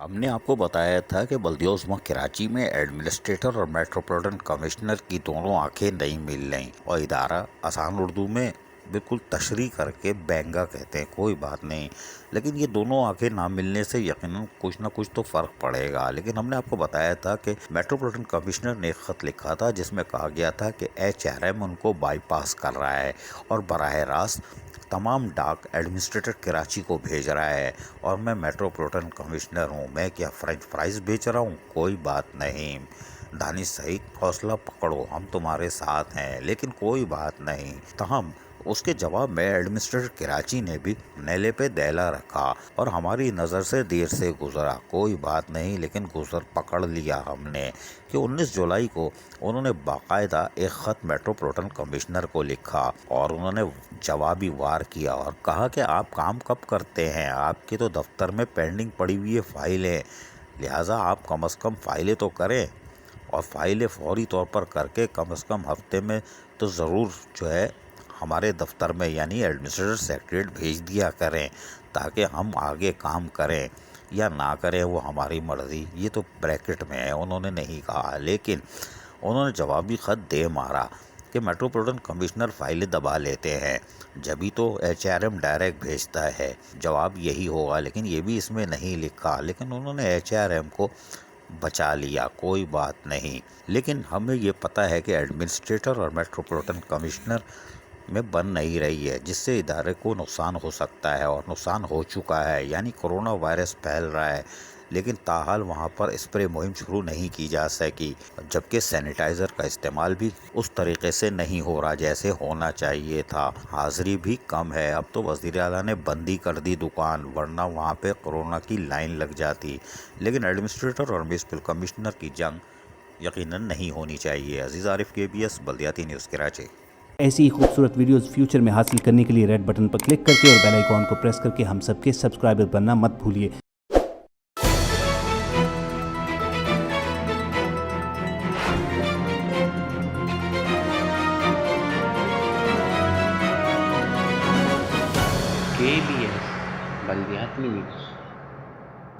ہم نے آپ کو بتایا تھا کہ بلدیوزمہ کراچی میں ایڈمنسٹریٹر اور میٹروپولیٹن کمشنر کی دونوں آنکھیں نہیں مل رہیں، اور ادارہ آسان اردو میں بالکل تشریح کر کے بینگا کہتے ہیں، کوئی بات نہیں، لیکن یہ دونوں آنکھیں نہ ملنے سے یقیناً کچھ نہ کچھ تو فرق پڑے گا۔ لیکن ہم نے آپ کو بتایا تھا کہ میٹروپولیٹن کمشنر نے ایک خط لکھا تھا جس میں کہا گیا تھا کہ HRM ان کو بائی پاس کر رہا ہے اور براہ راست تمام ڈاک ایڈمنسٹریٹر کراچی کو بھیج رہا ہے، اور میں میٹروپولیٹن کمشنر ہوں، میں کیا فرنچ فرائز بیچ رہا ہوں؟ کوئی بات نہیں دانش سعید، حوصلہ پکڑو، ہم تمہارے ساتھ ہیں، لیکن کوئی بات نہیں۔ تاہم اس کے جواب میں ایڈمنسٹریٹر کراچی نے بھی نیلے پہ دیلا رکھا اور ہماری نظر سے دیر سے گزرا، کوئی بات نہیں، لیکن گزر پکڑ لیا ہم نے کہ 19 جولائی کو انہوں نے باقاعدہ ایک خط میٹروپولیٹن کمشنر کو لکھا اور انہوں نے جوابی وار کیا اور کہا کہ آپ کام کب کرتے ہیں؟ آپ کے تو دفتر میں پینڈنگ پڑی ہوئی فائلیں، لہٰذا آپ کم از کم فائلیں تو کریں، اور فائلیں فوری طور پر کر کے کم از کم ہفتے میں تو ضرور ہمارے دفتر میں یعنی ایڈمنسٹریٹر سیکریٹریٹ بھیج دیا کریں تاکہ ہم آگے کام کریں یا نہ کریں وہ ہماری مرضی۔ یہ تو بریکٹ میں ہے، انہوں نے نہیں کہا، لیکن انہوں نے جوابی خط دے مارا کہ میٹروپولیٹن کمشنر فائلیں دبا لیتے ہیں، جبھی تو HRM ڈائریکٹ بھیجتا ہے، جواب یہی ہوگا، لیکن یہ بھی اس میں نہیں لکھا، لیکن انہوں نے HRM کو بچا لیا، کوئی بات نہیں۔ لیکن ہمیں یہ پتہ ہے کہ ایڈمنسٹریٹر اور میٹروپولیٹن کمشنر میں بن نہیں رہی ہے، جس سے ادارے کو نقصان ہو سکتا ہے اور نقصان ہو چکا ہے، یعنی کرونا وائرس پھیل رہا ہے، لیکن تاحال وہاں پر اسپرے مہم شروع نہیں کی جا سکی، جبکہ سینیٹائزر کا استعمال بھی اس طریقے سے نہیں ہو رہا جیسے ہونا چاہیے تھا، حاضری بھی کم ہے۔ اب تو وزیر اعلیٰ نے بندی کر دی دکان، ورنہ وہاں پہ کورونا کی لائن لگ جاتی، لیکن ایڈمنسٹریٹر اور میونسپل کمشنر کی جنگ یقیناً نہیں ہونی چاہیے۔ عزیز عارف KBS بلدیاتی نیوز کراچی۔ ایسی ہی خوبصورت ویڈیوز فیوچر میں حاصل کرنے کے لیے ریڈ بٹن پر کلک کر کے اور بیل آئیکن کو پریس کر کے ہم سب کے سبسکرائبر بننا مت بھولیے۔ KBS بلدیاتی نیوز۔